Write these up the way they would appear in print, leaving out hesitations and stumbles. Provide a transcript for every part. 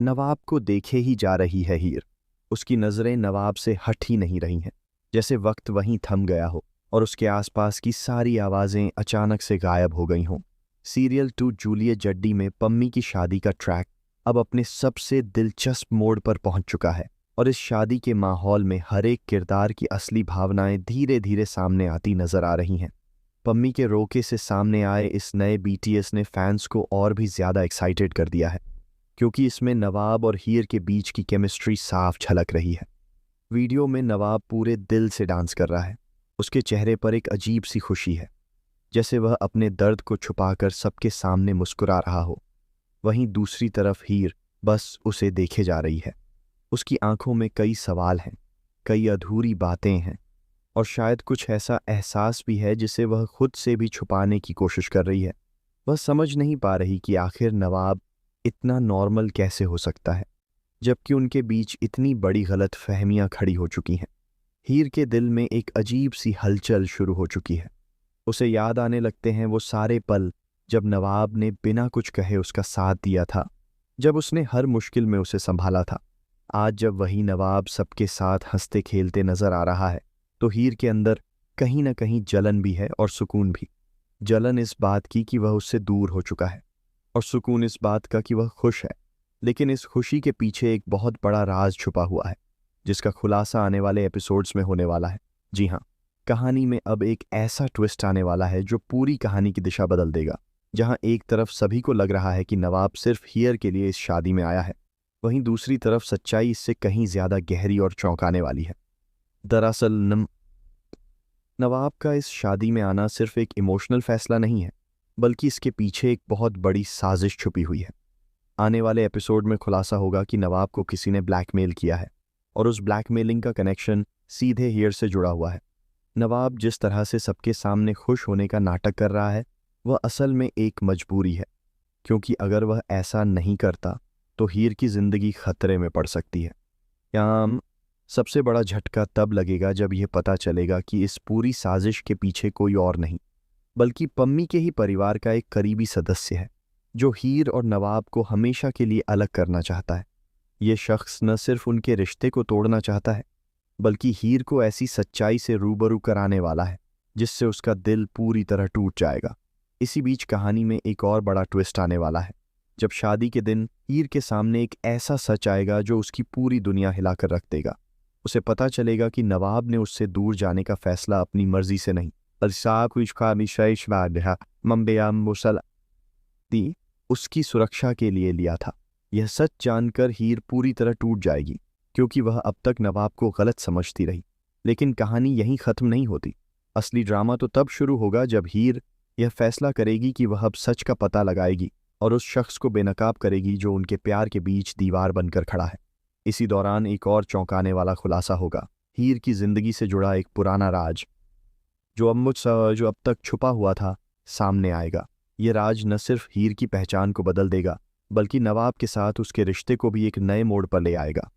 नवाब को देखे ही जा रही है हीर। उसकी नज़रें नवाब से हट ही नहीं रही हैं, जैसे वक्त वहीं थम गया हो और उसके आसपास की सारी आवाज़ें अचानक से गायब हो गई हों। सीरियल 2 जूलियट जड्डी में पम्मी की शादी का ट्रैक अब अपने सबसे दिलचस्प मोड़ पर पहुंच चुका है और इस शादी के माहौल में हर एक किरदार की असली भावनाएं धीरे धीरे सामने आती नजर आ रही हैं। पम्मी के रोके से सामने आए इस नए बीटीएस ने फैंस को और भी ज़्यादा एक्साइटेड कर दिया है, क्योंकि इसमें नवाब और हीर के बीच की केमिस्ट्री साफ झलक रही है। वीडियो में नवाब पूरे दिल से डांस कर रहा है। उसके चेहरे पर एक अजीब सी खुशी है, जैसे वह अपने दर्द को छुपाकर सबके सामने मुस्कुरा रहा हो। वहीं दूसरी तरफ हीर बस उसे देखे जा रही है। उसकी आंखों में कई सवाल हैं, कई अधूरी बातें हैं और शायद कुछ ऐसा एहसास भी है जिसे वह खुद से भी छुपाने की कोशिश कर रही है। वह समझ नहीं पा रही कि आखिर नवाब इतना नॉर्मल कैसे हो सकता है, जबकि उनके बीच इतनी बड़ी गलत फहमियां खड़ी हो चुकी हैं। हीर के दिल में एक अजीब सी हलचल शुरू हो चुकी है। उसे याद आने लगते हैं वो सारे पल जब नवाब ने बिना कुछ कहे उसका साथ दिया था, जब उसने हर मुश्किल में उसे संभाला था। आज जब वही नवाब सबके साथ हंसते खेलते नजर आ रहा है, तो हीर के अंदर कहीं ना कहीं जलन भी है और सुकून भी। जलन इस बात की कि वह उससे दूर हो चुका है और सुकून इस बात का कि वह खुश है। लेकिन इस खुशी के पीछे एक बहुत बड़ा राज छुपा हुआ है, जिसका खुलासा आने वाले एपिसोड्स में होने वाला है। जी हाँ, कहानी में अब एक ऐसा ट्विस्ट आने वाला है जो पूरी कहानी की दिशा बदल देगा। जहां एक तरफ सभी को लग रहा है कि नवाब सिर्फ हीर के लिए इस शादी में आया है, वहीं दूसरी तरफ सच्चाई इससे कहीं ज्यादा गहरी और चौंकाने वाली है। दरअसल नवाब का इस शादी में आना सिर्फ एक इमोशनल फैसला नहीं है, बल्कि इसके पीछे एक बहुत बड़ी साजिश छुपी हुई है। आने वाले एपिसोड में खुलासा होगा कि नवाब को किसी ने ब्लैकमेल किया है और उस ब्लैकमेलिंग का कनेक्शन सीधे हीर से जुड़ा हुआ है। नवाब जिस तरह से सबके सामने खुश होने का नाटक कर रहा है, वह असल में एक मजबूरी है, क्योंकि अगर वह ऐसा नहीं करता तो हीर की जिंदगी खतरे में पड़ सकती है। यहाँ सबसे बड़ा झटका तब लगेगा जब यह पता चलेगा कि इस पूरी साजिश के पीछे कोई और नहीं, बल्कि पम्मी के ही परिवार का एक करीबी सदस्य है, जो हीर और नवाब को हमेशा के लिए अलग करना चाहता है। यह शख्स न सिर्फ उनके रिश्ते को तोड़ना चाहता है, बल्कि हीर को ऐसी सच्चाई से रूबरू कराने वाला है जिससे उसका दिल पूरी तरह टूट जाएगा। इसी बीच कहानी में एक और बड़ा ट्विस्ट आने वाला है, जब शादी के दिन हीर के सामने एक ऐसा सच आएगा जो उसकी पूरी दुनिया हिलाकर रख देगा। उसे पता चलेगा कि नवाब ने उससे दूर जाने का फैसला अपनी मर्जी से नहीं, उसकी सुरक्षा के लिए लिया था। यह सच जानकर हीर पूरी तरह टूट जाएगी, क्योंकि वह अब तक नवाब को गलत समझती रही। लेकिन कहानी यहीं खत्म नहीं होती। असली ड्रामा तो तब शुरू होगा जब हीर यह फैसला करेगी कि वह अब सच का पता लगाएगी और उस शख्स को बेनकाब करेगी जो उनके प्यार के बीच दीवार बनकर खड़ा है। इसी दौरान एक और चौंकाने वाला खुलासा होगा। हीर की जिंदगी से जुड़ा एक पुराना राज जो अब तक छुपा हुआ था, सामने आएगा। ये राज न सिर्फ हीर की पहचान को बदल देगा, बल्कि नवाब के साथ उसके रिश्ते को भी एक नए मोड़ पर ले आएगा।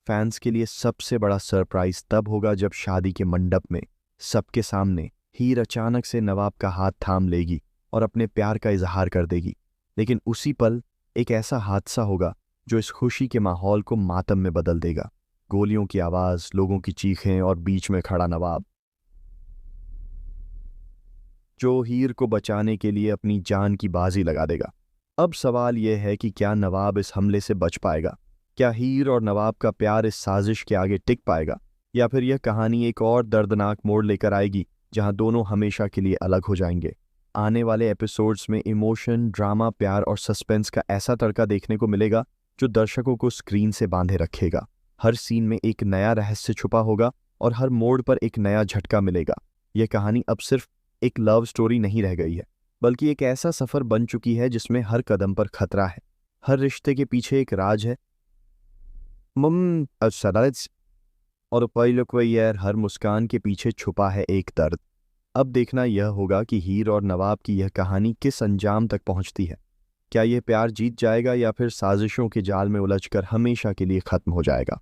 फैंस के लिए सबसे बड़ा सरप्राइज तब होगा जब शादी के मंडप में सबके सामने हीर अचानक से नवाब का हाथ थाम लेगी और अपने प्यार का इजहार कर देगी। लेकिन उसी पल एक ऐसा हादसा होगा जो इस खुशी के माहौल को मातम में बदल देगा। गोलियों की आवाज, लोगों की चीखें और बीच में खड़ा नवाब, जो हीर को बचाने के लिए अपनी जान की बाजी लगा देगा। अब सवाल यह है कि क्या नवाब इस हमले से बच पाएगा? क्या हीर और नवाब का प्यार इस साजिश के आगे टिक पाएगा, या फिर यह कहानी एक और दर्दनाक मोड़ लेकर आएगी जहां दोनों हमेशा के लिए अलग हो जाएंगे? आने वाले एपिसोड्स में इमोशन, ड्रामा, प्यार और सस्पेंस का ऐसा तड़का देखने को मिलेगा जो दर्शकों को स्क्रीन से बांधे रखेगा। हर सीन में एक नया रहस्य छुपा होगा और हर मोड़ पर एक नया झटका मिलेगा। यह कहानी अब सिर्फ एक लव स्टोरी नहीं रह गई है, बल्कि एक ऐसा सफर बन चुकी है जिसमें हर कदम पर खतरा है, हर रिश्ते के पीछे एक राज है और हर मुस्कान के पीछे छुपा है एक दर्द। अब देखना यह होगा कि हीर और नवाब की यह कहानी किस अंजाम तक पहुंचती है। क्या यह प्यार जीत जाएगा या फिर साजिशों के जाल में उलझकर हमेशा के लिए खत्म हो जाएगा?